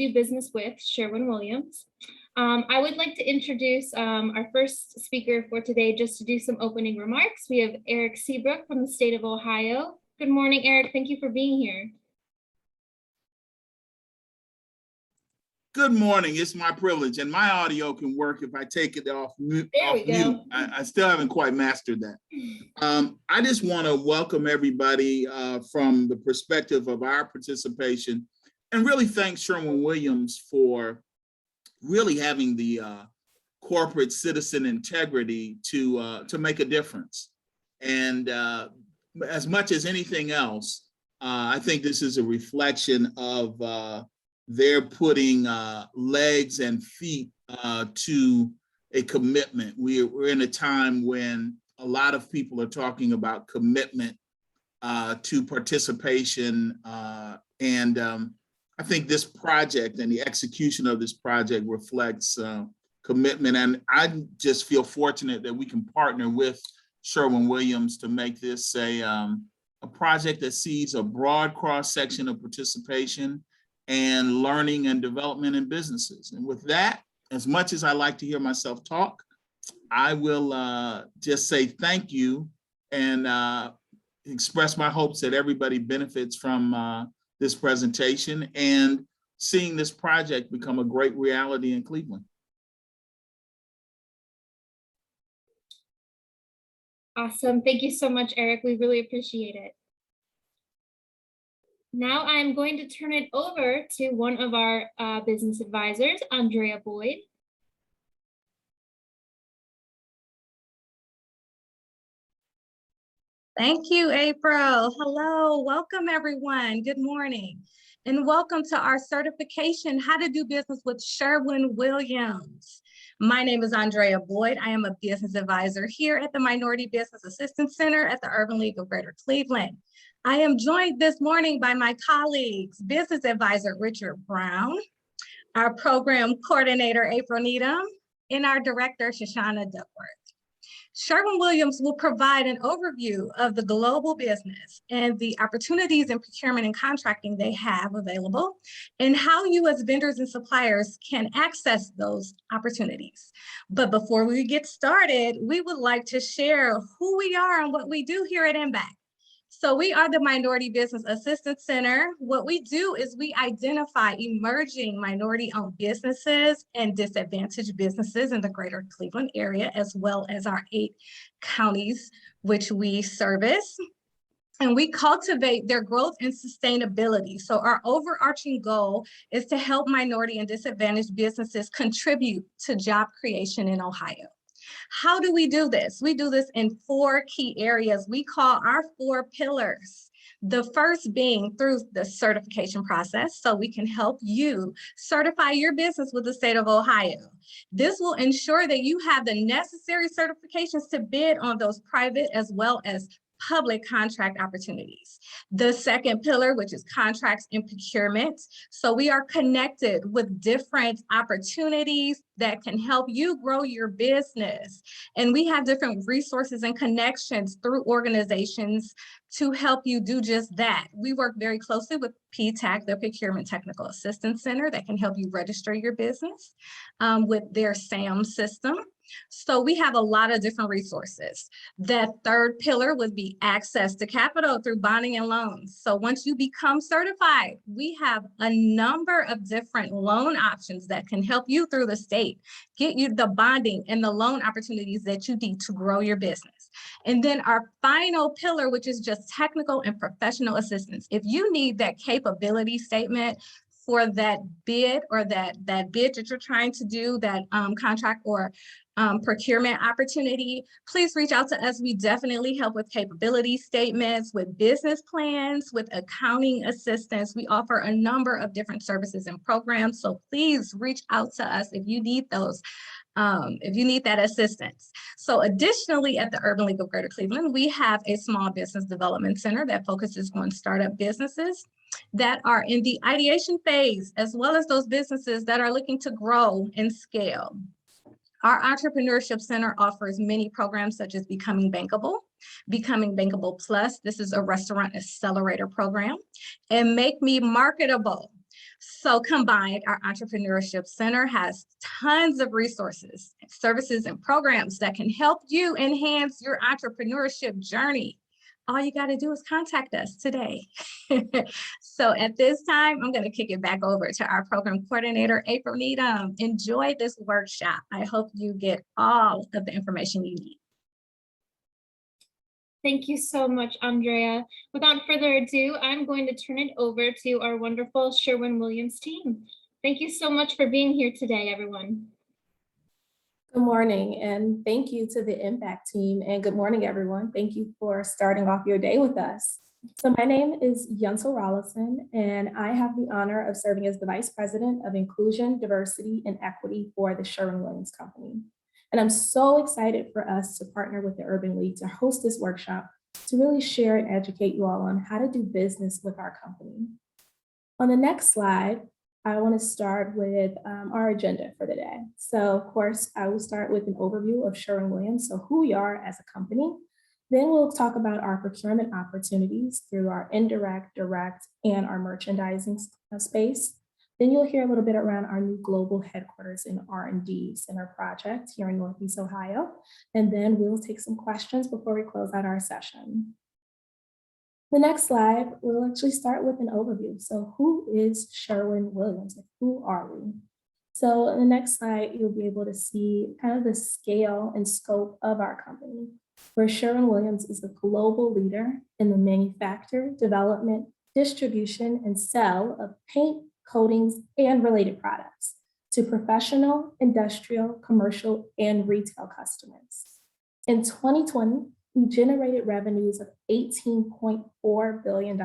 do business with Sherwin-Williams. I would like to introduce our first speaker for today, just to do some opening remarks. We have Eric Seabrook from the state of Ohio. Good morning, Eric. Thank you for being here. Good morning. It's my privilege, and my audio can work if I take it off mute. There we go. I still haven't quite mastered that. I just want to welcome everybody from the perspective of our participation, and really thank Sherwin-Williams for really having the corporate citizen integrity to make a difference. And as much as anything else, I think this is a reflection of they're putting legs and feet to a commitment. We're in a time when a lot of people are talking about commitment to participation. And I think this project and the execution of this project reflects commitment. And I just feel fortunate that we can partner with Sherwin-Williams to make this a project that sees a broad cross-section of participation and learning and development in businesses. And with that, as much as I like to hear myself talk, I will just say thank you and express my hopes that everybody benefits from this presentation and seeing this project become a great reality in Cleveland. Awesome. Thank you so much, Eric. We really appreciate it. Now I'm going to turn it over to one of our business advisors, Andrea Boyd. Thank you, April. Hello, welcome everyone. Good morning. And welcome to our certification, How to Do Business with Sherwin-Williams. My name is Andrea Boyd. I am a business advisor here at the Minority Business Assistance Center at the Urban League of Greater Cleveland. I am joined this morning by my colleagues, Business Advisor Richard Brown, our Program Coordinator April Needham, and our Director Shoshana Duckworth. Sherwin-Williams will provide an overview of the global business and the opportunities in procurement and contracting they have available, and how you as vendors and suppliers can access those opportunities. But before we get started, we would like to share who we are and what we do here at IMBAC. So we are the Minority Business Assistance Center. What we do is we identify emerging minority-owned businesses and disadvantaged businesses in the greater Cleveland area, as well as our 8 counties which we service. And we cultivate their growth and sustainability. So our overarching goal is to help minority and disadvantaged businesses contribute to job creation in Ohio. How do we do this? We do this in 4 key areas we call our 4 pillars. The first being through the certification process, so we can help you certify your business with the state of Ohio. This will ensure that you have the necessary certifications to bid on those private as well as public contract opportunities. The second pillar, which is contracts and procurement. So we are connected with different opportunities that can help you grow your business. And we have different resources and connections through organizations to help you do just that. We work very closely with PTAC, the Procurement Technical Assistance Center, that can help you register your business with their SAM system. So we have a lot of different resources. That third pillar would be access to capital through bonding and loans. So once you become certified, we have a number of different loan options that can help you through the state, get you the bonding and the loan opportunities that you need to grow your business. And then our final pillar, which is just technical and professional assistance. If you need that capability statement for that bid or that bid that you're trying to do, that contract or procurement opportunity, please reach out to us. We definitely help with capability statements, with business plans, with accounting assistance. We offer a number of different services and programs. So please reach out to us if you need those. If you need that assistance. So additionally, at the Urban League of Greater Cleveland, we have a small business development center that focuses on startup businesses that are in the ideation phase, as well as those businesses that are looking to grow and scale. Our Entrepreneurship Center offers many programs such as Becoming Bankable Plus. This is a restaurant accelerator program, and Make Me Marketable. So combined, our Entrepreneurship Center has tons of resources, services, and programs that can help you enhance your entrepreneurship journey. All you got to do is contact us today. So at this time, I'm going to kick it back over to our program coordinator, April Needham. Enjoy this workshop. I hope you get all of the information you need. Thank you so much, Andrea. Without further ado, I'm going to turn it over to our wonderful Sherwin-Williams team. Thank you so much for being here today, everyone. Good morning, and thank you to the Impact team, and good morning, everyone. Thank you for starting off your day with us. So my name is Yuntel Rollison, and I have the honor of serving as the Vice President of Inclusion, Diversity, and Equity for the Sherwin-Williams Company. And I'm so excited for us to partner with the Urban League to host this workshop to really share and educate you all on how to do business with our company. On the next slide, I want to start with our agenda for the day. So of course, I will start with an overview of Sherwin-Williams, so who we are as a company. Then we'll talk about our procurement opportunities through our indirect, direct, and our merchandising space. Then you'll hear a little bit around our new global headquarters and R&D center project here in Northeast Ohio. And then we'll take some questions before we close out our session. The next slide, we'll actually start with an overview. So who is Sherwin-Williams? Who are we? So in the next slide, you'll be able to see kind of the scale and scope of our company, where Sherwin-Williams is a global leader in the manufacture, development, distribution, and sale of paint, coatings, and related products to professional, industrial, commercial, and retail customers. In 2020, we generated revenues of $18.4 billion.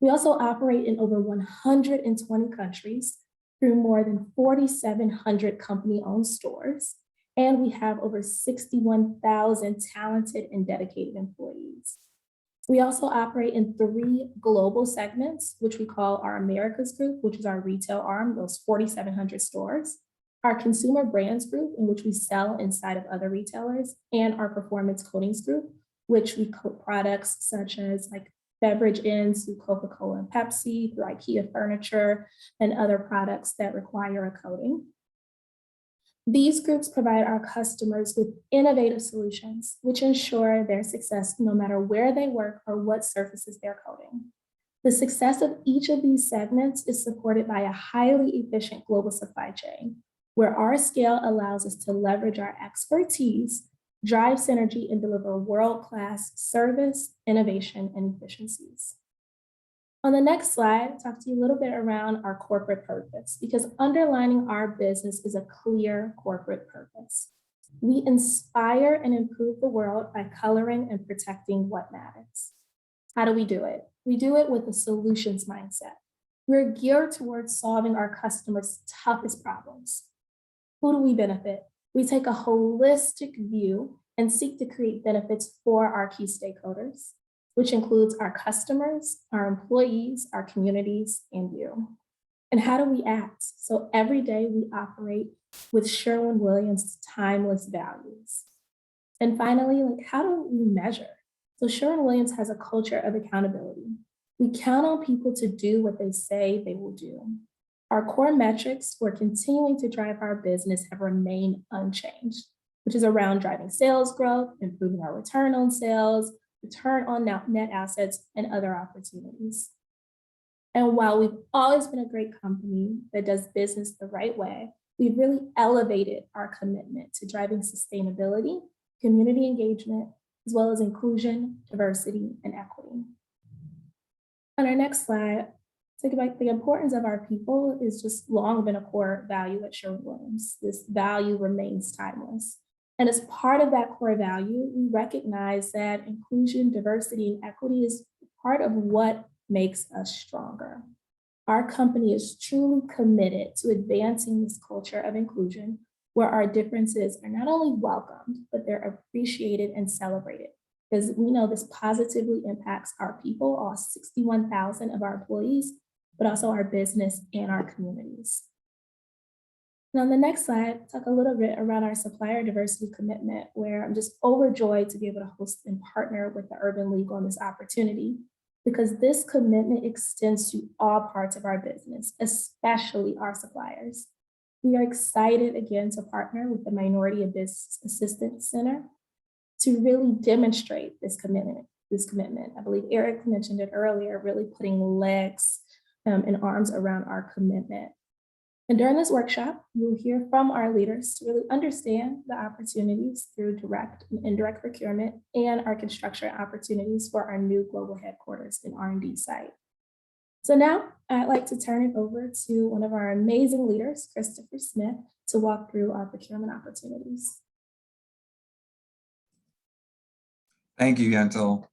We also operate in over 120 countries through more than 4,700 company-owned stores, and we have over 61,000 talented and dedicated employees. We also operate in 3 global segments, which we call our Americas Group, which is our retail arm, those 4,700 stores, our Consumer Brands Group, in which we sell inside of other retailers, and our Performance Coatings Group, which we coat products such as like beverage ends through Coca-Cola and Pepsi, through IKEA furniture, and other products that require a coating. These groups provide our customers with innovative solutions, which ensure their success no matter where they work or what surfaces they're coating. The success of each of these segments is supported by a highly efficient global supply chain, where our scale allows us to leverage our expertise, drive synergy, and deliver world-class service, innovation, and efficiencies. On the next slide, I'll talk to you a little bit around our corporate purpose, because underlining our business is a clear corporate purpose. We inspire and improve the world by coloring and protecting what matters. How do we do it? We do it with a solutions mindset. We're geared towards solving our customers' toughest problems. Who do we benefit? We take a holistic view and seek to create benefits for our key stakeholders, which includes our customers, our employees, our communities, and you. And how do we act? So every day we operate with Sherwin-Williams' timeless values. And finally, how do we measure? So Sherwin-Williams has a culture of accountability. We count on people to do what they say they will do. Our core metrics for continuing to drive our business have remained unchanged, which is around driving sales growth, improving our return on sales, return on net assets, and other opportunities. And while we've always been a great company that does business the right way, we've really elevated our commitment to driving sustainability, community engagement, as well as inclusion, diversity, and equity. On our next slide, think about the importance of our people is just long been a core value at Sherwin-Williams. This value remains timeless. And as part of that core value, we recognize that inclusion, diversity, and equity is part of what makes us stronger. Our company is truly committed to advancing this culture of inclusion, where our differences are not only welcomed, but they're appreciated and celebrated, because we know this positively impacts our people, all 61,000 of our employees, but also our business and our communities. And on the next slide, talk a little bit around our supplier diversity commitment, where I'm just overjoyed to be able to host and partner with the Urban League on this opportunity. because this commitment extends to all parts of our business, especially our suppliers. We are excited again to partner with the Minority of Business Assistance Center to really demonstrate this commitment. I believe Eric mentioned it earlier, really putting legs and arms around our commitment. And during this workshop, you'll hear from our leaders to really understand the opportunities through direct and indirect procurement and our construction opportunities for our new global headquarters and R&D site. So now I'd like to turn it over to one of our amazing leaders, Christopher Smith, to walk through our procurement opportunities. Thank you, Yentl.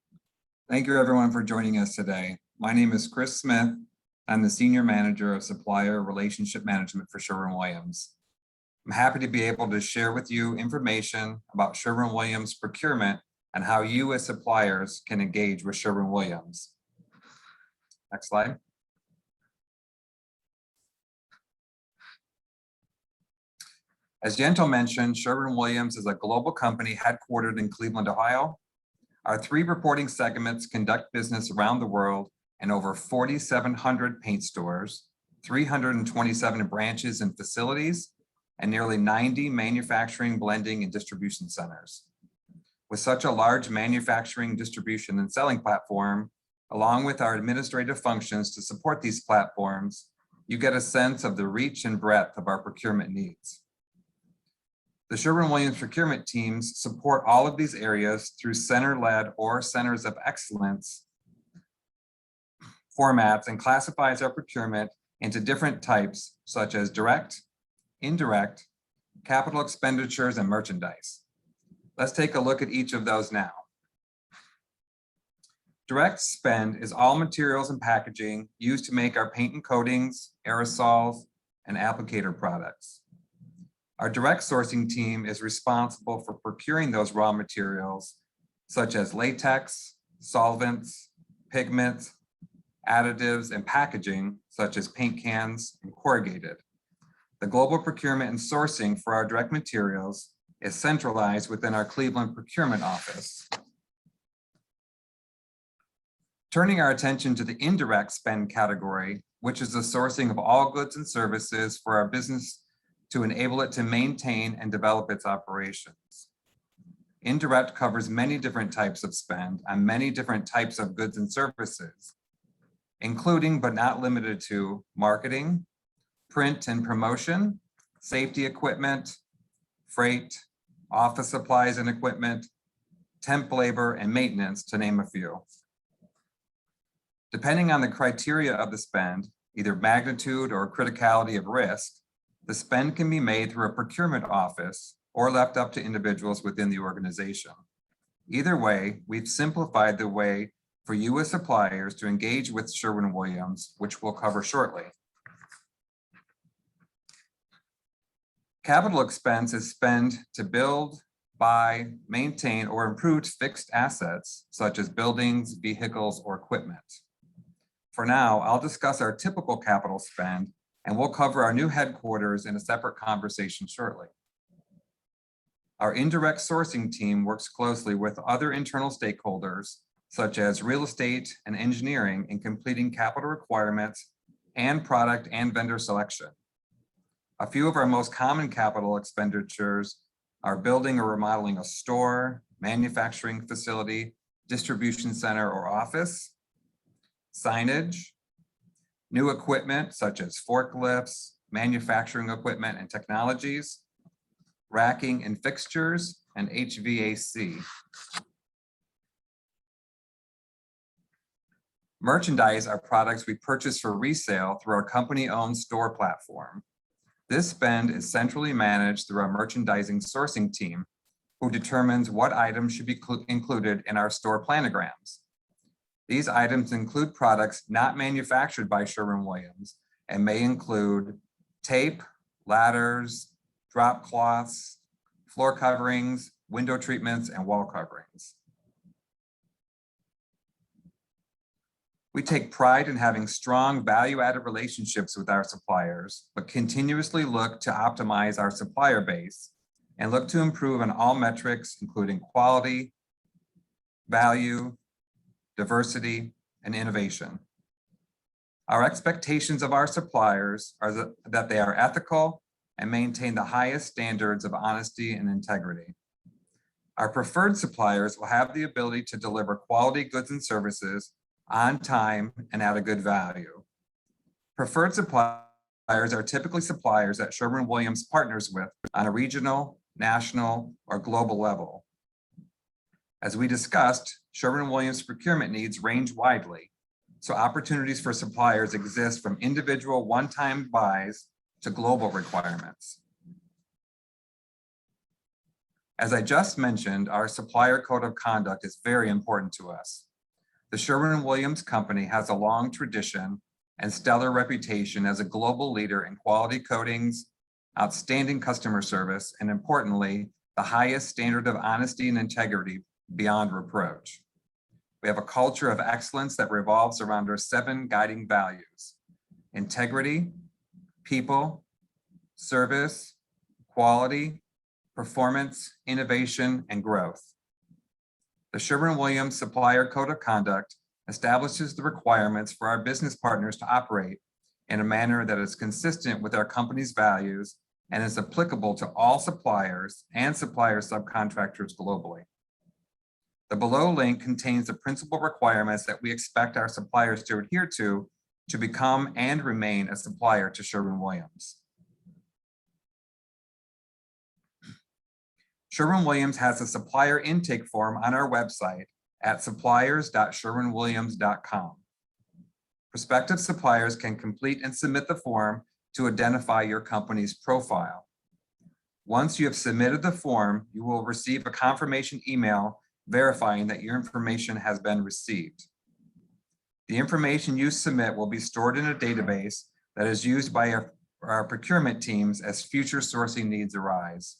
Thank you everyone for joining us today. My name is Chris Smith. I'm the Senior Manager of Supplier Relationship Management for Sherwin-Williams. I'm happy to be able to share with you information about Sherwin-Williams procurement and how you as suppliers can engage with Sherwin-Williams. Next slide. As Yentl mentioned, Sherwin-Williams is a global company headquartered in Cleveland, Ohio. Our 3 reporting segments conduct business around the world in over 4,700 paint stores, 327 branches and facilities, and nearly 90 manufacturing, blending, and distribution centers. With such a large manufacturing, distribution, and selling platform, along with our administrative functions to support these platforms, you get a sense of the reach and breadth of our procurement needs. The Sherwin-Williams procurement teams support all of these areas through center-led or centers of excellence formats and classifies our procurement into different types such as direct, indirect, capital expenditures, and merchandise. Let's take a look at each of those now. Direct spend is all materials and packaging used to make our paint and coatings, aerosols, and applicator products. Our direct sourcing team is responsible for procuring those raw materials, such as latex, solvents, pigments, additives, and packaging, such as paint cans and corrugated. The global procurement and sourcing for our direct materials is centralized within our Cleveland procurement office. Turning our attention to the indirect spend category, which is the sourcing of all goods and services for our business to enable it to maintain and develop its operations. Indirect covers many different types of spend on many different types of goods and services, including but not limited to marketing, print and promotion, safety equipment, freight, office supplies and equipment, temp labor, and maintenance, to name a few. Depending on the criteria of the spend, either magnitude or criticality of risk, the spend can be made through a procurement office or left up to individuals within the organization. Either way, we've simplified the way for you as suppliers to engage with Sherwin-Williams, which we'll cover shortly. Capital expense is spend to build, buy, maintain, or improve fixed assets, such as buildings, vehicles, or equipment. For now, I'll discuss our typical capital spend, and we'll cover our new headquarters in a separate conversation shortly. Our indirect sourcing team works closely with other internal stakeholders, such as real estate and engineering, in completing capital requirements and product and vendor selection. A few of our most common capital expenditures are building or remodeling a store, manufacturing facility, distribution center or office, signage, new equipment such as forklifts, manufacturing equipment and technologies, racking and fixtures, and HVAC. Merchandise are products we purchase for resale through our company-owned store platform. This spend is centrally managed through our merchandising sourcing team, who determines what items should be included in our store planograms. These items include products not manufactured by Sherwin-Williams and may include tape, ladders, drop cloths, floor coverings, window treatments, and wall coverings. We take pride in having strong value-added relationships with our suppliers, but continuously look to optimize our supplier base and look to improve on all metrics, including quality, value, diversity, and innovation. Our expectations of our suppliers are that they are ethical and maintain the highest standards of honesty and integrity. Our preferred suppliers will have the ability to deliver quality goods and services on time and at a good value. Preferred suppliers are typically suppliers that Sherwin-Williams partners with on a regional, national, or global level. As we discussed, Sherwin-Williams procurement needs range widely, so opportunities for suppliers exist from individual one-time buys to global requirements. As I just mentioned, our supplier code of conduct is very important to us. The Sherwin-Williams company has a long tradition and stellar reputation as a global leader in quality coatings, outstanding customer service, and importantly, the highest standard of honesty and integrity beyond reproach. We have a culture of excellence that revolves around our 7 guiding values: integrity, people, service, quality, performance, innovation, and growth. The Sherwin-Williams Supplier Code of Conduct establishes the requirements for our business partners to operate in a manner that is consistent with our company's values and is applicable to all suppliers and supplier subcontractors globally. The below link contains the principal requirements that we expect our suppliers to adhere to become and remain a supplier to Sherwin-Williams. Sherwin-Williams has a supplier intake form on our website at suppliers.sherwinwilliams.com. Prospective suppliers can complete and submit the form to identify your company's profile. Once you have submitted the form, you will receive a confirmation email verifying that your information has been received. The information you submit will be stored in a database that is used by our procurement teams as future sourcing needs arise.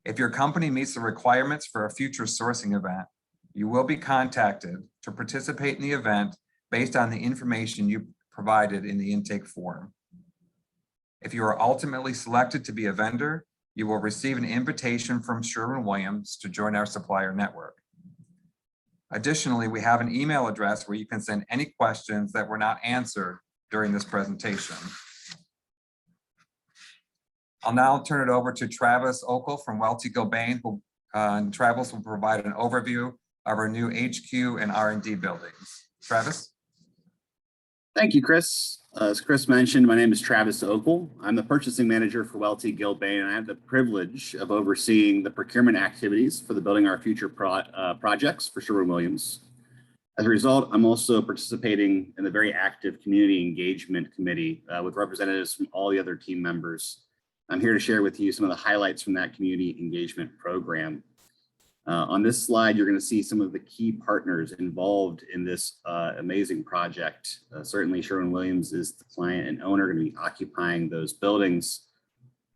If your company meets the requirements for a future sourcing event, you will be contacted to participate in the event based on the information you provided in the intake form. If you are ultimately selected to be a vendor, you will receive an invitation from Sherwin-Williams to join our supplier network. Additionally, we have an email address where you can send any questions that were not answered during this presentation. I'll now turn it over to Travis Okel from Welty Gilbane, who Travis will provide an overview of our new HQ and R&D buildings. Travis? Thank you, Chris. As Chris mentioned, my name is Travis Okel. I'm the purchasing manager for Welty Gilbane, and I have the privilege of overseeing the procurement activities for the Building Our Future projects for Sherwin-Williams. As a result, I'm also participating in the very active community engagement committee with representatives from all the other team members. I'm here to share with you some of the highlights from that community engagement program. On this slide, you're going to see some of the key partners involved in this amazing project. Certainly, Sherwin-Williams is the client and owner going to be occupying those buildings.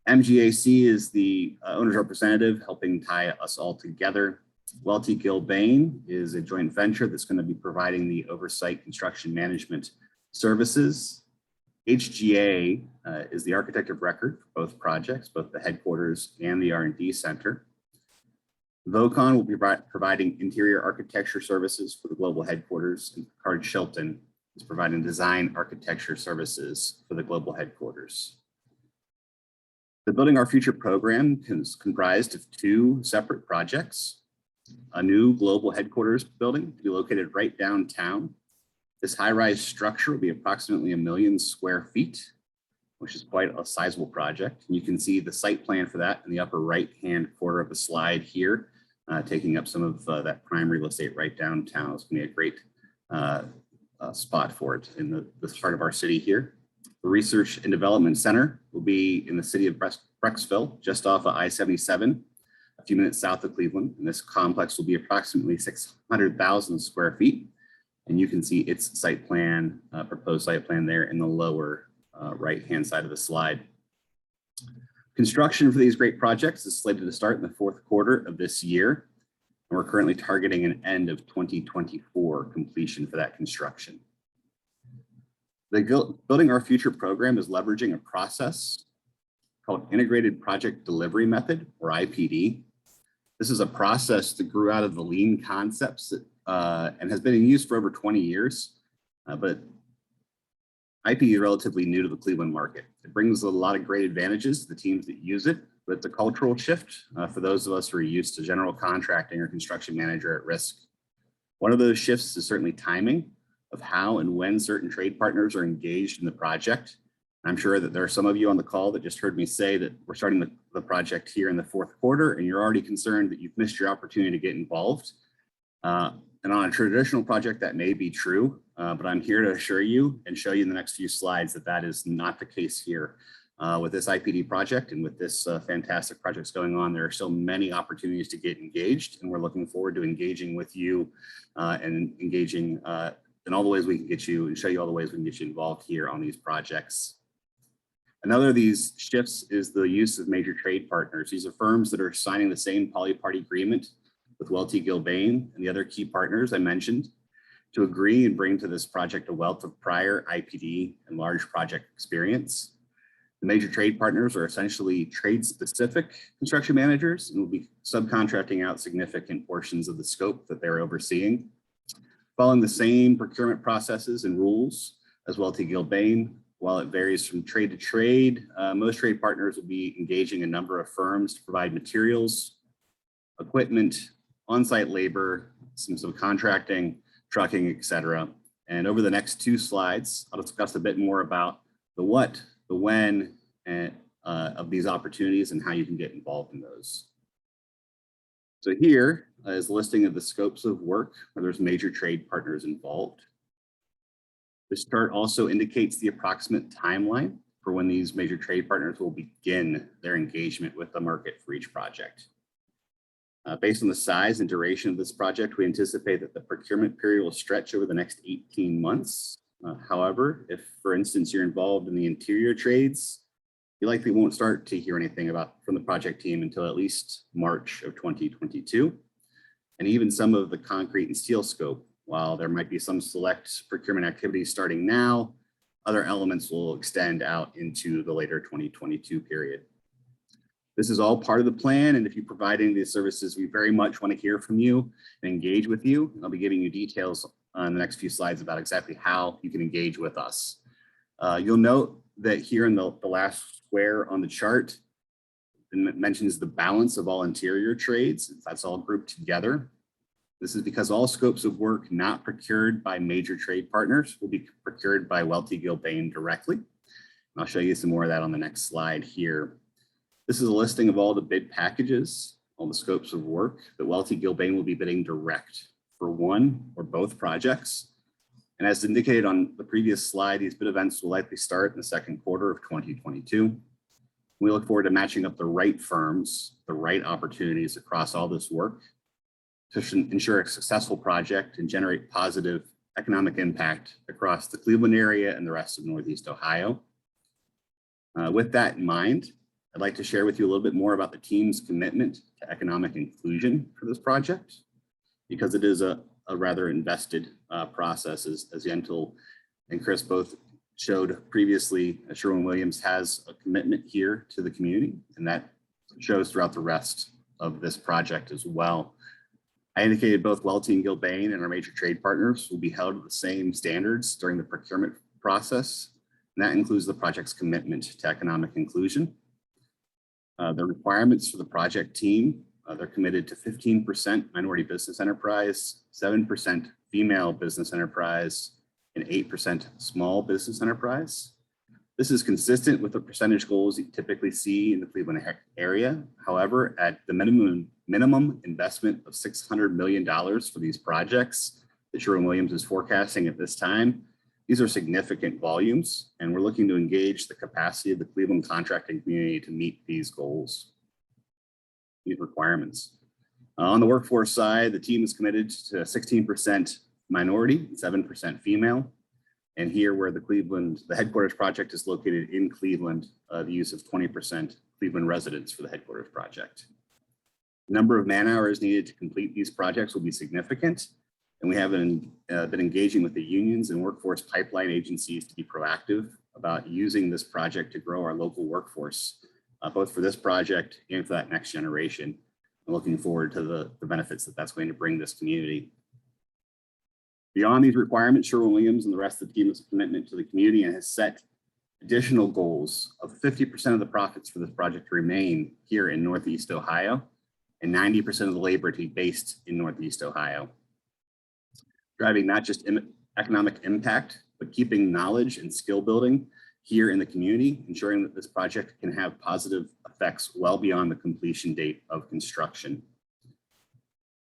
MGAC is the owner's representative helping tie us all together. Welty Gilbane is a joint venture that's going to be providing the oversight construction management services. HGA is the architect of record for both projects, both the headquarters and the R&D center. Vocon will be providing interior architecture services for the global headquarters, and Picard Shilton is providing design architecture services for the global headquarters. The Building Our Future program is comprised of 2 separate projects: a new global headquarters building to be located right downtown. This high-rise structure will be approximately 1 million square feet, which is quite a sizable project. And you can see the site plan for that in the upper right-hand corner of the slide here, taking up some of that prime real estate right downtown. It's going to be a great spot for it in this part of our city here. The Research and Development Center will be in the city of Brecksville, just off of I-77, a few minutes south of Cleveland. And this complex will be approximately 600,000 square feet. And you can see its site plan, proposed site plan there in the lower right-hand side of the slide. Construction for these great projects is slated to start in the 4th quarter of this year. And we're currently targeting an end of 2024 completion for that construction. The Building Our Future program is leveraging a process called Integrated Project Delivery Method, or IPD. This is a process that grew out of the lean concepts that and has been in use for over 20 years, but IP is relatively new to the Cleveland market. It brings a lot of great advantages to the teams that use it, but it's a cultural shift for those of us who are used to general contracting or construction manager at risk. One of those shifts is certainly timing of how and when certain trade partners are engaged in the project. I'm sure that there are some of you on the call that just heard me say that we're starting the project here in the fourth quarter, and you're already concerned that you've missed your opportunity to get involved. And on a traditional project, that may be true, but I'm here to assure you and show you in the next few slides that that is not the case here. With this IPD project and with this fantastic projects going on, there are still many opportunities to get engaged, and we're looking forward to engaging with you and engaging in all the ways we can get you and show you all the ways we can get you involved here on these projects. Another of these shifts is the use of major trade partners. These are firms that are signing the same poly-party agreement with Welty Gilbane and the other key partners I mentioned to agree and bring to this project a wealth of prior IPD and large project experience. The major trade partners are essentially trade-specific construction managers and will be subcontracting out significant portions of the scope that they're overseeing, following the same procurement processes and rules as Welty Gilbane. While it varies from trade to trade, most trade partners will be engaging a number of firms to provide materials, equipment, on-site labor, some subcontracting, trucking, etc. And over the next two slides, I'll discuss a bit more about the what, the when of these opportunities and how you can get involved in those. So here is a listing of the scopes of work where there's major trade partners involved. This chart also indicates the approximate timeline for when these major trade partners will begin their engagement with the market for each project. Based on the size and duration of this project, we anticipate that the procurement period will stretch over the next 18 months. However, if, for instance, you're involved in the interior trades, you likely won't start to hear anything from the project team until at least March of 2022. And even some of the concrete and steel scope, while there might be some select procurement activities starting now, other elements will extend out into the later 2022 period. This is all part of the plan, and if you provide any of these services, we very much want to hear from you and engage with you. I'll be giving you details on the next few slides about exactly how you can engage with us. You'll note that here in the last square on the chart, it mentions the balance of all interior trades. That's all grouped together. This is because all scopes of work not procured by major trade partners will be procured by Welty Gilbane directly. And I'll show you some more of that on the next slide here. This is a listing of all the bid packages, all the scopes of work that Welty Gilbane will be bidding direct for one or both projects. And as indicated on the previous slide, these bid events will likely start in the second quarter of 2022. We look forward to matching up the right firms, the right opportunities across all this work to ensure a successful project and generate positive economic impact across the Cleveland area and the rest of Northeast Ohio. With that in mind, I'd like to share with you a little bit more about the team's commitment to economic inclusion for this project, because it is a rather invested process, as Yentl and Chris both showed previously. Sherwin-Williams has a commitment here to the community, and that shows throughout the rest of this project as well. I indicated both Welty and Gilbane and our major trade partners will be held to the same standards during the procurement process, and that includes the project's commitment to economic inclusion. The requirements for the project team, they're committed to 15% minority business enterprise, 7% female business enterprise, and 8% small business enterprise. This is consistent with the percentage goals you typically see in the Cleveland area. However, at the minimum investment of $600 million for these projects that Sherwin-Williams is forecasting at this time, these are significant volumes, and we're looking to engage the capacity of the Cleveland contracting community to meet these goals, these requirements. On the workforce side, the team is committed to 16% minority, 7% female. And here where the headquarters project is located in Cleveland, the use of 20% Cleveland residents for the headquarters project. The number of man hours needed to complete these projects will be significant. And we have been engaging with the unions and workforce pipeline agencies to be proactive about using this project to grow our local workforce, both for this project and for that next generation. I'm looking forward to the benefits that that's going to bring this community. Beyond these requirements, Sherwin-Williams and the rest of the team has a commitment to the community and has set additional goals of 50% of the profits for this project to remain here in Northeast Ohio and 90% of the labor to be based in Northeast Ohio. Driving not just economic impact, but keeping knowledge and skill building here in the community, ensuring that this project can have positive effects well beyond the completion date of construction.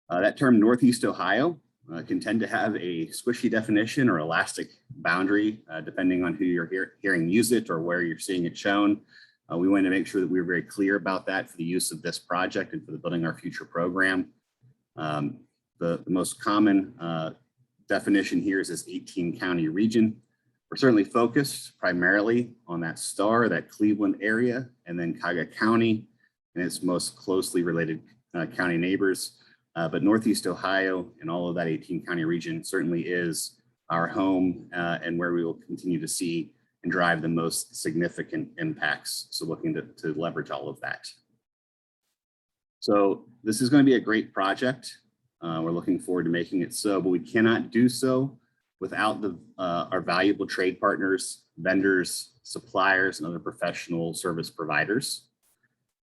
That term Northeast Ohio can tend to have a squishy definition or elastic boundary, depending on who you're hearing use it or where you're seeing it shown. We wanted to make sure that we were very clear about that for the use of this project and for the Building Our Future program. The most common definition here is this 18 county region. We're certainly focused primarily on that star, that Cleveland area, and then Cuyahoga County and its most closely related county neighbors. But Northeast Ohio and all of that 18 county region certainly is our home and where we will continue to see and drive the most significant impacts. So looking to leverage all of that. So this is going to be a great project. We're looking forward to making it so, but we cannot do so without our valuable trade partners, vendors, suppliers, and other professional service providers.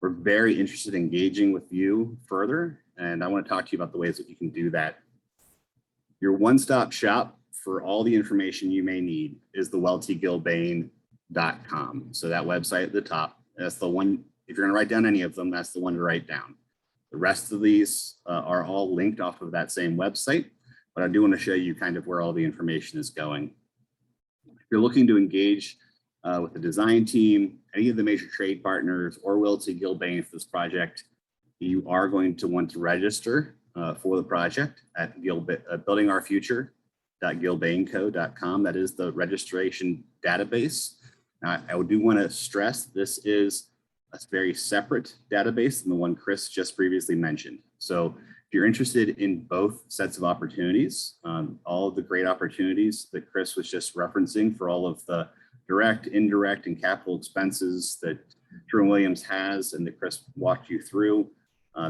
We're very interested in engaging with you further, and I want to talk to you about the ways that you can do that. Your one-stop shop for all the information you may need is the weltygilbane.com. So that website at the top, that's the one, if you're going to write down any of them, that's the one to write down. The rest of these are all linked off of that same website, but I do want to show you kind of where all the information is going. If you're looking to engage with the design team, any of the major trade partners, or Welty Gilbane for this project, you are going to want to register for the project at buildingourfuture.gilbaneco.com. That is the registration database. Now, I do want to stress this is a very separate database than the one Chris just previously mentioned. So if you're interested in both sets of opportunities, all of the great opportunities that Chris was just referencing for all of the direct, indirect, and capital expenses that Sherwin-Williams has and that Chris walked you through,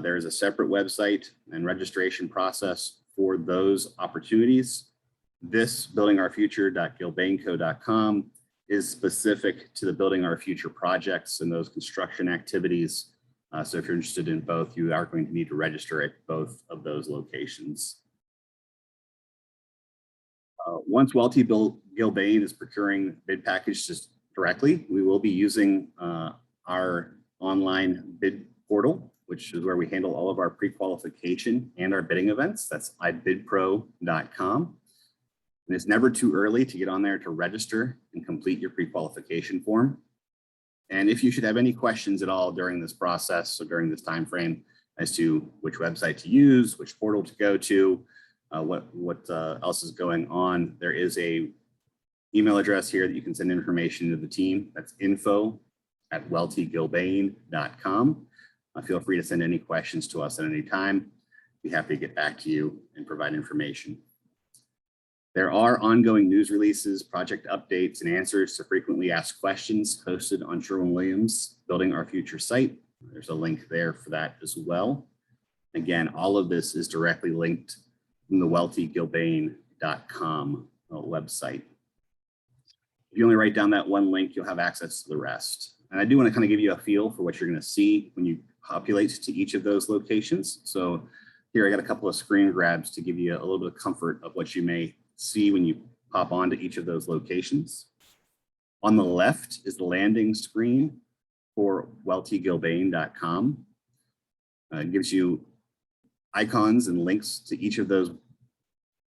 there is a separate website and registration process for those opportunities. This buildingourfuture.gilbaneco.com is specific to the Building Our Future projects and those construction activities. So if you're interested in both, you are going to need to register at both of those locations. Once Welty Gilbane is procuring bid packages directly, we will be using our online bid portal, which is where we handle all of our pre-qualification and our bidding events. That's ibidpro.com. And it's never too early to get on there to register and complete your pre-qualification form. And if you should have any questions at all during this process or during this time frame as to which website to use, which portal to go to, what else is going on, there is a email address here that you can send information to the team. That's info@weltygilbane.com. Feel free to send any questions to us at any time. Be happy to get back to you and provide information. There are ongoing news releases, project updates, and answers to frequently asked questions hosted on Sherwin-Williams Building Our Future site. There's a link there for that as well. Again, all of this is directly linked from the weltygilbane.com website. If you only write down that one link, you'll have access to the rest. And I do want to kind of give you a feel for what you're going to see when you populate to each of those locations. So here I got a couple of screen grabs to give you a little bit of comfort of what you may see when you pop onto each of those locations. On the left is the landing screen for weltygilbane.com. It gives you icons and links to each of those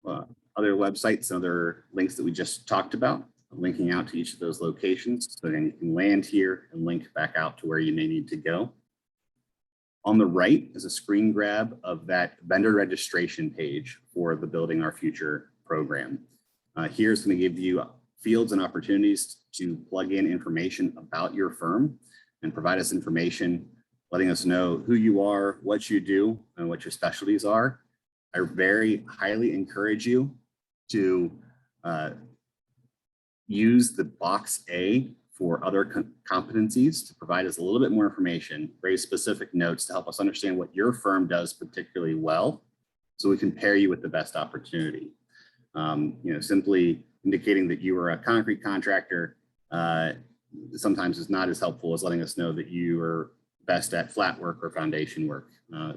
other websites, other links that we just talked about, linking out to each of those locations. So then you can land here and link back out to where you may need to go. On the right is a screen grab of that vendor registration page for the Building Our Future program. Here's going to give you fields and opportunities to plug in information about your firm and provide us information, letting us know who you are, what you do, and what your specialties are. I very highly encourage you to use the box A for other competencies to provide us a little bit more information, very specific notes to help us understand what your firm does particularly well, so we can pair you with the best opportunity. Simply indicating that you are a concrete contractor sometimes is not as helpful as letting us know that you are best at flat work or foundation work.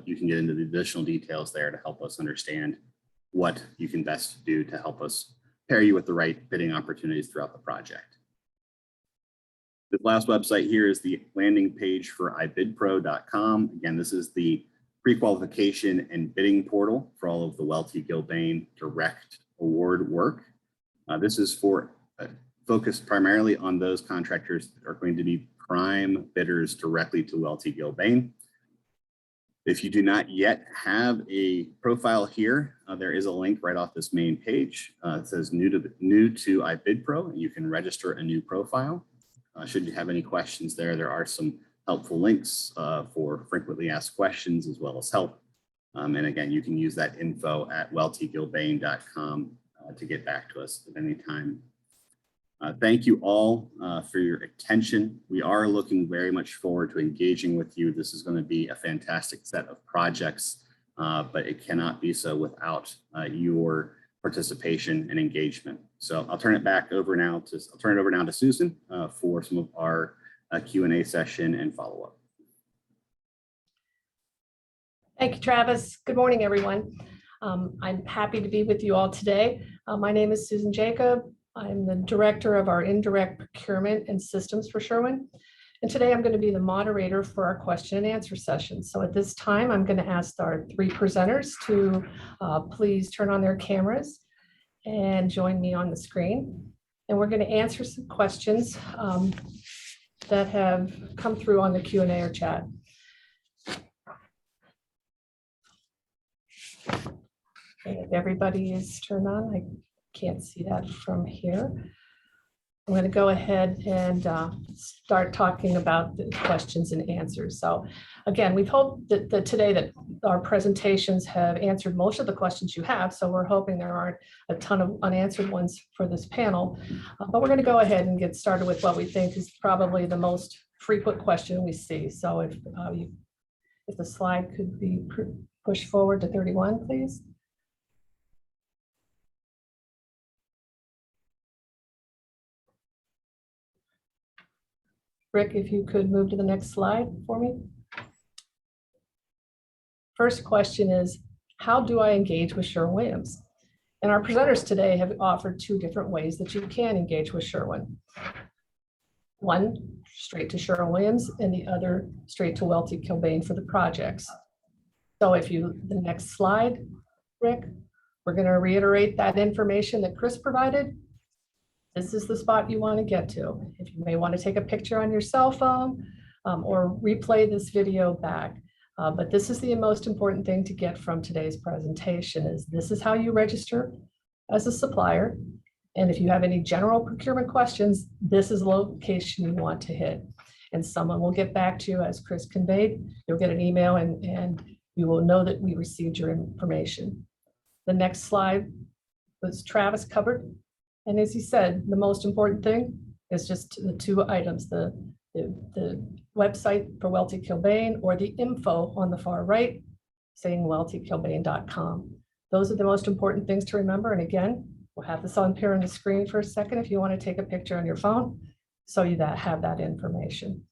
You can get into the additional details there to help us understand what you can best do to help us pair you with the right bidding opportunities throughout the project. The last website here is the landing page for ibidpro.com. Again, this is the pre-qualification and bidding portal for all of the Welty Gilbane direct award work. This is for focused primarily on those contractors that are going to be prime bidders directly to Welty Gilbane. If you do not yet have a profile here, there is a link right off this main page. It says new to iBidPro, and you can register a new profile. Should you have any questions there are some helpful links for frequently asked questions as well as help. And again, you can use that info at weltygilbane.com to get back to us at any time. Thank you all for your attention. We are looking very much forward to engaging with you. This is going to be a fantastic set of projects, but it cannot be so without your participation and engagement. So I'll turn it over now to Susan for some of our Q&A session and follow-up. Thank you, Travis. Good morning, everyone. I'm happy to be with you all today. My name is Susan Jacob. I'm the director of our indirect procurement and systems for Sherwin. And today I'm going to be the moderator for our question and answer session. So at this time, I'm going to ask our three presenters to please turn on their cameras and join me on the screen. And we're going to answer some questions that have come through on the Q&A or chat. Okay, if everybody is turned on, I can't see that from here. I'm going to go ahead and start talking about the questions and answers. So again, we hope that today that our presentations have answered most of the questions you have. So we're hoping there aren't a ton of unanswered ones for this panel, but we're going to go ahead and get started with what we think is probably the most frequent question we see. So if the slide could be pushed forward to 31, please. Rick, if you could move to the next slide for me. First question is, how do I engage with Sherwin-Williams? And our presenters today have offered two different ways that you can engage with Sherwin. One, straight to Sherwin-Williams, and the other straight to Welty Gilbane for the projects. So the next slide, Rick, we're going to reiterate that information that Chris provided. This is the spot you want to get to. If you may want to take a picture on your cell phone or replay this video back. But this is the most important thing to get from today's presentation is this is how you register as a supplier. And if you have any general procurement questions, this is the location you want to hit. And someone will get back to you as Chris conveyed. You'll get an email and you will know that we received your information. The next slide was Travis covered. And as he said, the most important thing is just the two items, the website for Welty Gilbane or the info on the far right saying weltygilbane.com. Those are the most important things to remember. And again, we'll have this on here on the screen for a second if you want to take a picture on your phone so you have that information.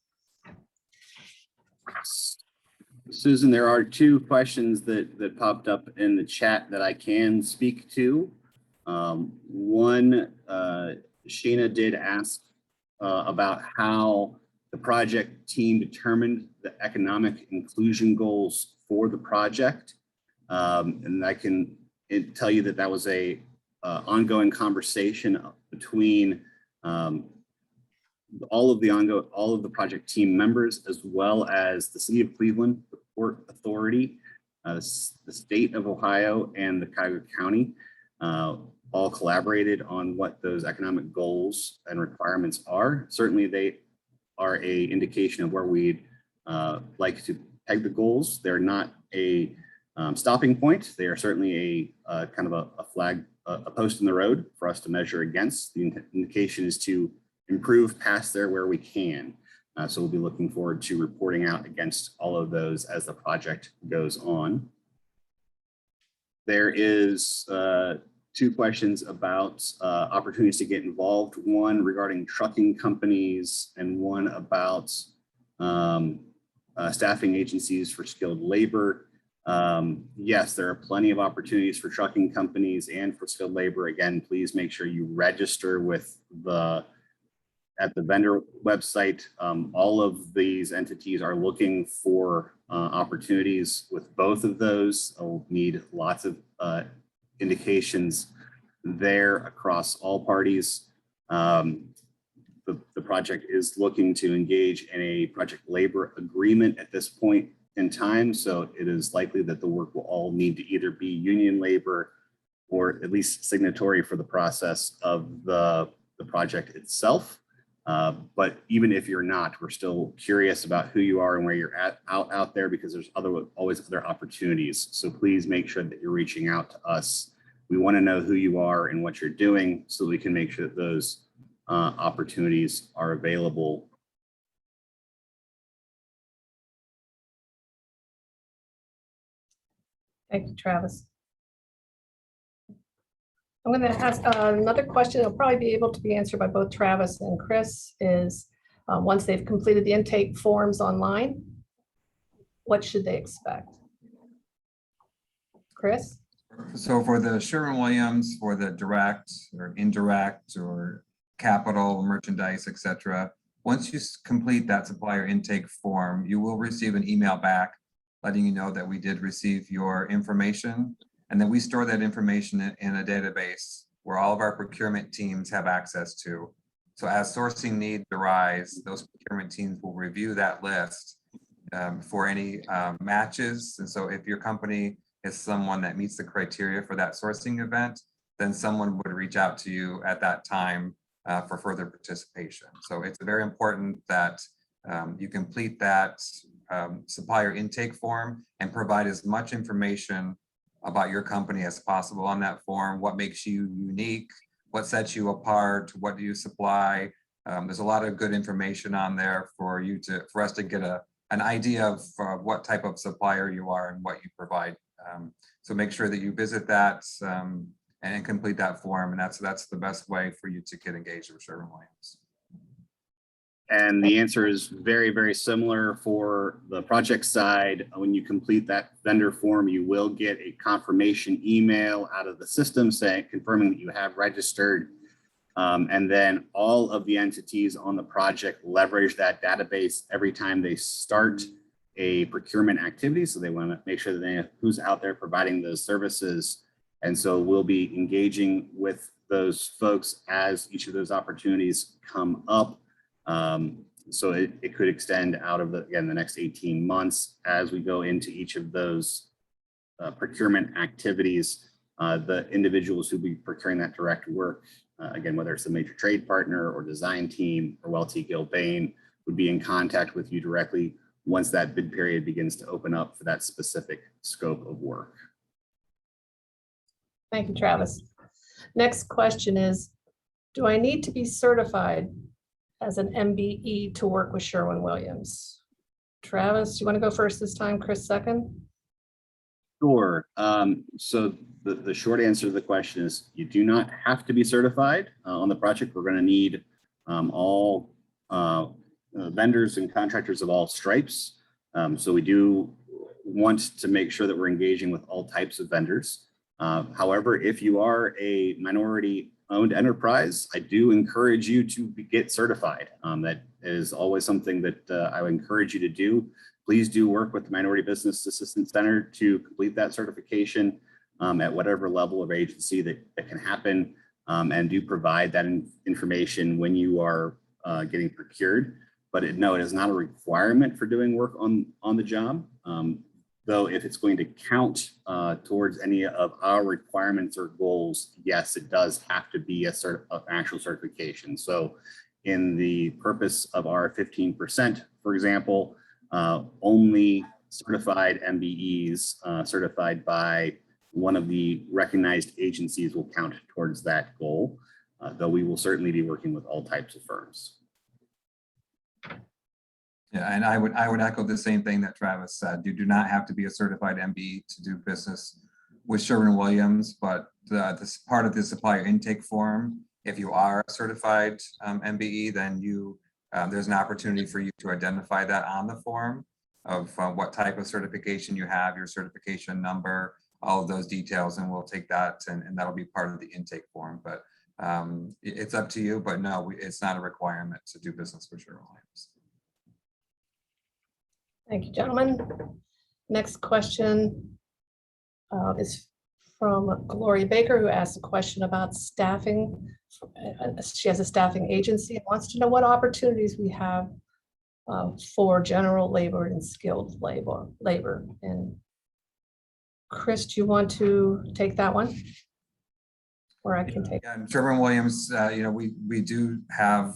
Susan, there are two questions that popped up in the chat that I can speak to. One, Sheena did ask about how the project team determined the economic inclusion goals for the project. And I can tell you that was a ongoing conversation between all of the project team members, as well as the City of Cleveland, the Port Authority, the state of Ohio, and the Cuyahoga County. All collaborated on what those economic goals and requirements are. Certainly they are an indication of where we'd like to peg the goals. They're not a stopping point. They are certainly a kind of a flag, a post in the road for us to measure against. The indication is to improve past there where we can. So we'll be looking forward to reporting out against all of those as the project goes on. There is two questions about opportunities to get involved. One regarding trucking companies and one about staffing agencies for skilled labor. Yes, there are plenty of opportunities for trucking companies and for skilled labor. Again, please make sure you register with at the vendor website. All of these entities are looking for opportunities with both of those. I'll need lots of indications there across all parties. The project is looking to engage in a project labor agreement at this point in time. So it is likely that the work will all need to either be union labor or at least signatory for the process of the project itself. But even if you're not, we're still curious about who you are and where you're out there, because there's always other opportunities. So please make sure that you're reaching out to us. We want to know who you are and what you're doing so we can make sure that those opportunities are available. Thank you, Travis. I'm going to ask another question. It'll probably be able to be answered by both Travis and Chris. Is once they've completed the intake forms online, what should they expect? Chris? So for the Sherwin-Williams, for the direct or indirect or capital, merchandise, etc., once you complete that supplier intake form, you will receive an email back letting you know that we did receive your information, and then we store that information in a database where all of our procurement teams have access to. So as sourcing needs arise, those procurement teams will review that list for any matches. And so if your company is someone that meets the criteria for that sourcing event, then someone would reach out to you at that time for further participation. So it's very important that you complete that supplier intake form and provide as much information about your company as possible on that form. What makes you unique? What sets you apart? What do you supply? There's a lot of good information on there for us to get an idea of what type of supplier you are and what you provide. So make sure that you visit that and complete that form, and that's the best way for you to get engaged with Sherwin-Williams. And the answer is very, very similar for the project side. When you complete that vendor form, you will get a confirmation email out of the system confirming that you have registered. And then all of the entities on the project leverage that database every time they start a procurement activity. So they want to make sure that they know who's out there providing those services. And so we'll be engaging with those folks as each of those opportunities come up. So it could extend out of the next 18 months as we go into each of those procurement activities. The individuals who will be procuring that direct work, again, whether it's a major trade partner or design team or Welty Gilbane, would be in contact with you directly once that bid period begins to open up for that specific scope of work. Thank you, Travis. Next question is, do I need to be certified as an MBE to work with Sherwin-Williams? Travis, you want to go first this time? Chris second? Sure. So the short answer to the question is you do not have to be certified on the project. We're going to need all vendors and contractors of all stripes. So we do want to make sure that we're engaging with all types of vendors. However, if you are a minority-owned enterprise, I do encourage you to get certified. That is always something that I would encourage you to do. Please do work with the Minority Business Assistance Center to complete that certification at whatever level of agency that can happen, and do provide that information when you are getting procured. But no, it is not a requirement for doing work on the job. Though if it's going to count towards any of our requirements or goals, yes, it does have to be an actual certification. So in the purpose of our 15%, for example, only certified MBEs certified by one of the recognized agencies will count towards that goal, though we will certainly be working with all types of firms. Yeah, and I would echo the same thing that Travis said. You do not have to be a certified MBE to do business with Sherwin-Williams, but this part of the supplier intake form, if you are a certified MBE, then there's an opportunity for you to identify that on the form of what type of certification you have, your certification number, all of those details, and we'll take that and that'll be part of the intake form. But it's up to you, but no, it's not a requirement to do business with Sherwin-Williams. Thank you, gentlemen. Next question is from Gloria Baker, who asked a question about staffing. She has a staffing agency and wants to know what opportunities we have for general labor and skilled labor. And Chris, do you want to take that one? Or I can take. Yeah, Sherwin-Williams, we do have,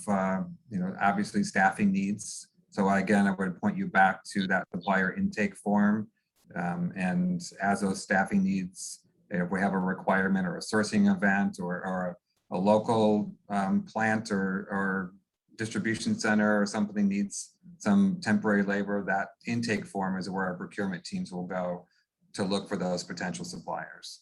obviously staffing needs. So again, I would point you back to that supplier intake form. And as those staffing needs, if we have a requirement or a sourcing event or a local plant or distribution center or something needs some temporary labor, that intake form is where our procurement teams will go to look for those potential suppliers.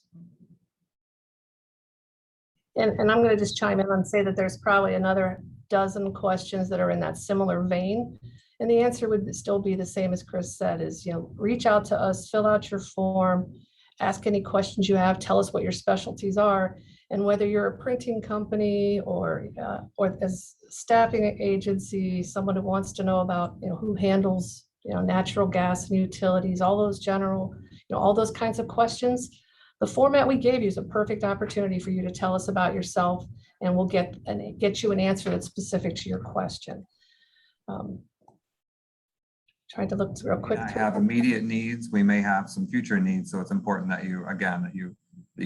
And I'm going to just chime in and say that there's probably another dozen questions that are in that similar vein. And the answer would still be the same as Chris said, is, reach out to us, fill out your form, ask any questions you have, tell us what your specialties are. And whether you're a printing company or as staffing agency, someone who wants to know about, who handles, natural gas and utilities, all those general, all those kinds of questions. The format we gave you is a perfect opportunity for you to tell us about yourself, and we'll get you an answer that's specific to your question. Trying to look real quick. I have immediate needs. We may have some future needs, so it's important that you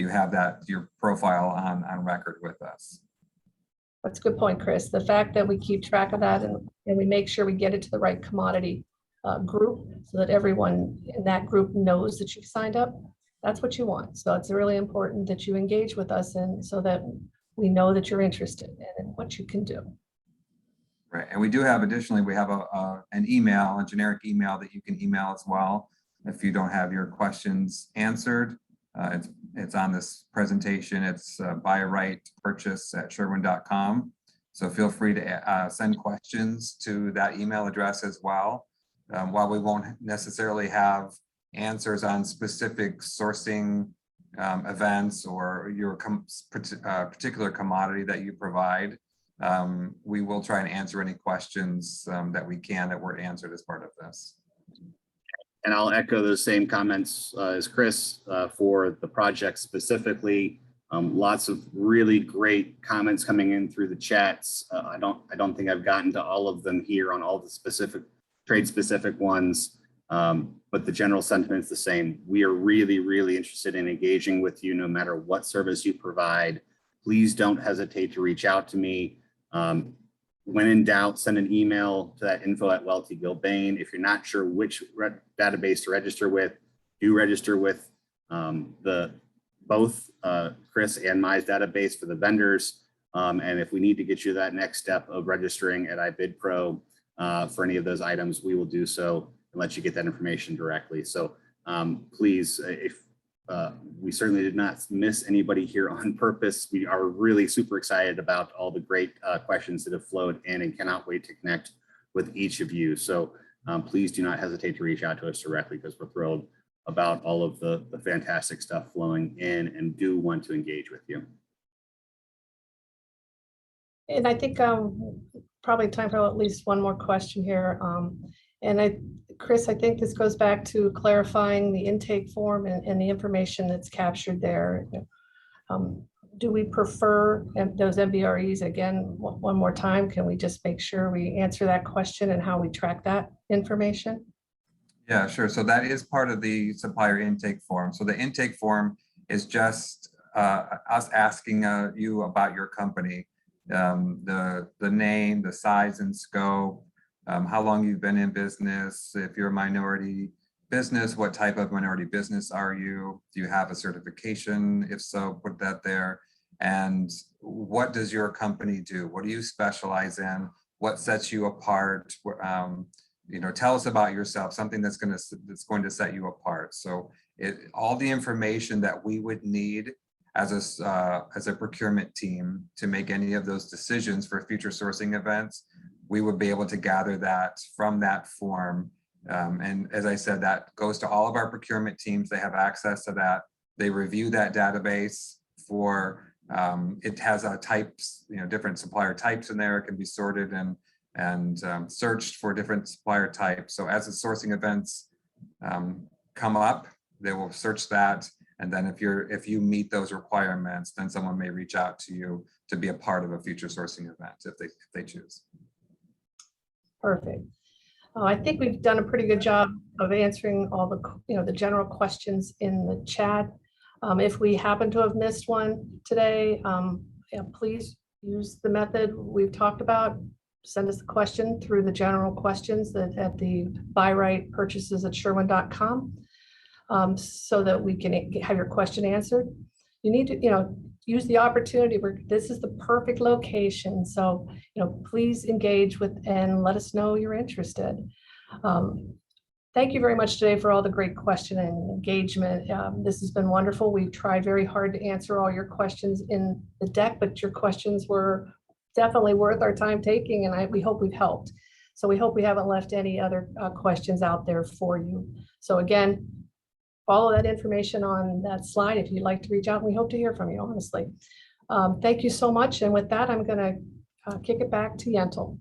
have your profile on record with us. That's a good point, Chris. The fact that we keep track of that and we make sure we get it to the right commodity group so that everyone in that group knows that you've signed up. That's what you want. So it's really important that you engage with us and so that we know that you're interested in what you can do. Right, and we do have additionally, we have an email, a generic email that you can email as well. If you don't have your questions answered, it's on this presentation. It's buy-right-purchase@sherwin.com. So feel free to send questions to that email address as well. While we won't necessarily have answers on specific sourcing events or your particular commodity that you provide, we will try and answer any questions that we can that were answered as part of this. And I'll echo those same comments as Chris for the project specifically. Lots of really great comments coming in through the chats. I don't think I've gotten to all of them here on all the specific trade specific ones, but the general sentiment is the same. We are really, really interested in engaging with you no matter what service you provide. Please don't hesitate to reach out to me. When in doubt, send an email to that info@welty-gilbane. If you're not sure which database to register with, do register with both Chris and Mai's database for the vendors. And if we need to get you that next step of registering at iBidPro for any of those items, we will do so and let you get that information directly. So please, if we certainly did not miss anybody here on purpose. We are really super excited about all the great questions that have flowed in and cannot wait to connect with each of you. So please do not hesitate to reach out to us directly because we're thrilled about all of the fantastic stuff flowing in and do want to engage with you. And I think probably time for at least one more question here. Chris, I think this goes back to clarifying the intake form and the information that's captured there. Do we prefer those MBREs again, one more time? Can we just make sure we answer that question and how we track that information? Yeah, sure. So that is part of the supplier intake form. So the intake form is just us asking you about your company, the name, the size and scope, how long you've been in business. If you're a minority business, what type of minority business are you? Do you have a certification? If so, put that there. And what does your company do? What do you specialize in? What sets you apart? tell us about yourself, something that's going to set you apart. So all the information that we would need as a procurement team to make any of those decisions for future sourcing events, we would be able to gather that from that form. And as I said, that goes to all of our procurement teams. They have access to that. They review that database for, it has types, different supplier types in there. It can be sorted and searched for different supplier types. So as the sourcing events come up, they will search that. And then if you meet those requirements, then someone may reach out to you to be a part of a future sourcing event if they choose. Perfect. I think we've done a pretty good job of answering all the general questions in the chat. If we happen to have missed one today, please use the method we've talked about. Send us a question through the general questions at the buyrightpurchases@sherwin.com, so that we can have your question answered. You need to, use the opportunity where this is the perfect location. So, please engage with and let us know you're interested. Thank you very much today for all the great question and engagement. This has been wonderful. We've tried very hard to answer all your questions in the deck, but your questions were definitely worth our time taking, and we hope we've helped. So we hope we haven't left any other questions out there for you. So again, follow that information on that slide if you'd like to reach out. We hope to hear from you, honestly. Thank you so much. And with that, I'm going to kick it back to Yentl.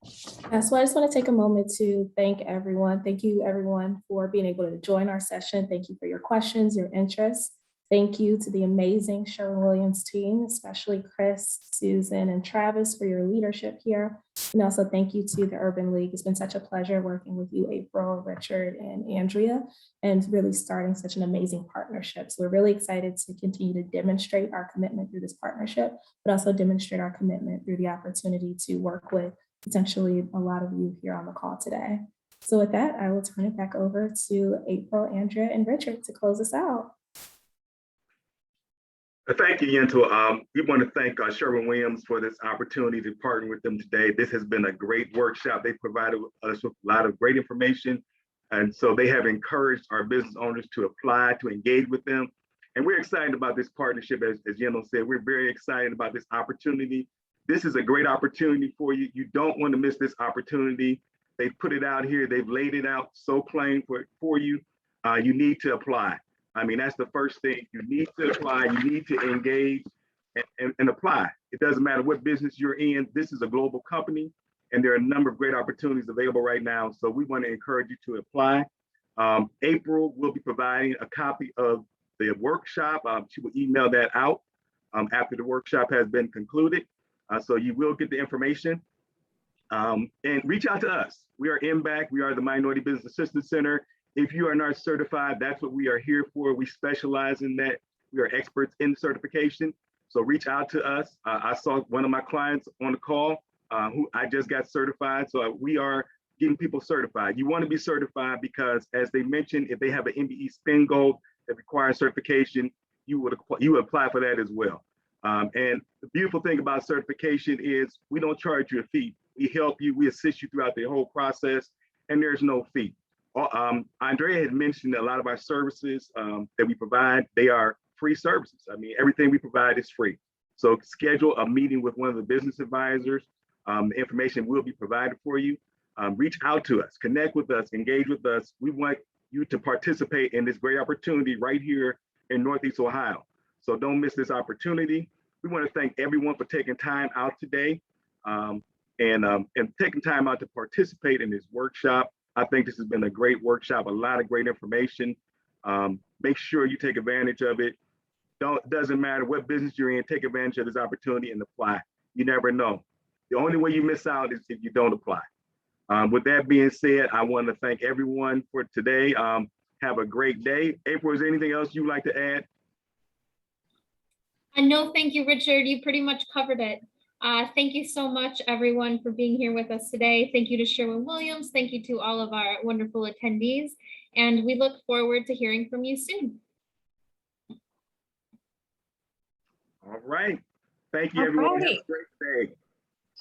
So I just want to take a moment to thank everyone. Thank you, everyone, for being able to join our session. Thank you for your questions, your interest. Thank you to the amazing Sherwin-Williams team, especially Chris, Susan, and Travis for your leadership here. And also thank you to the Urban League. It's been such a pleasure working with you, April, Richard, and Andrea, and really starting such an amazing partnership. So we're really excited to continue to demonstrate our commitment through this partnership, but also demonstrate our commitment through the opportunity to work with potentially a lot of you here on the call today. So with that, I will turn it back over to April, Andrea, and Richard to close us out. Thank you, Yentl. We want to thank Sherwin-Williams for this opportunity to partner with them today. This has been a great workshop. They provided us with a lot of great information. And so they have encouraged our business owners to apply, to engage with them. And we're excited about this partnership. As Yentl said, we're very excited about this opportunity. This is a great opportunity for you. You don't want to miss this opportunity. They've put it out here. They've laid it out so plain for you. You need to apply. I mean, that's the first thing. You need to apply, you need to engage and apply. It doesn't matter what business you're in. This is a global company, and there are a number of great opportunities available right now. So we want to encourage you to apply. April will be providing a copy of the workshop. She will email that out after the workshop has been concluded. So you will get the information. And reach out to us. We are MBAC. We are the Minority Business Assistance Center. If you are not certified, that's what we are here for. We specialize in that. We are experts in certification. So reach out to us. I saw one of my clients on the call who I just got certified. So we are getting people certified. You want to be certified because, as they mentioned, if they have an MBE spin goal that requires certification, you would apply for that as well. And the beautiful thing about certification is we don't charge you a fee. We help you, we assist you throughout the whole process, and there's no fee. Andrea had mentioned a lot of our services that we provide, they are free services. I mean, everything we provide is free. So schedule a meeting with one of the business advisors. The information will be provided for you. Reach out to us, connect with us, engage with us. We want you to participate in this great opportunity right here in Northeast Ohio. So don't miss this opportunity. We want to thank everyone for taking time out today and taking time out to participate in this workshop. I think this has been a great workshop, a lot of great information. Make sure you take advantage of it. Doesn't matter what business you're in, take advantage of this opportunity and apply. You never know. The only way you miss out is if you don't apply. With that being said, I want to thank everyone for today. Have a great day. April, is there anything else you'd like to add? No, thank you, Richard. You pretty much covered it. Thank you so much, everyone, for being here with us today. Thank you to Sherwin-Williams. Thank you to all of our wonderful attendees. And we look forward to hearing from you soon. All right. Thank you, everyone. Right. Have a great day.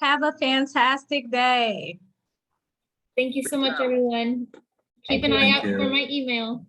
Have a fantastic day. Thank you so much, job. everyone. Keep Thank an you. eye out Thank for you. my email.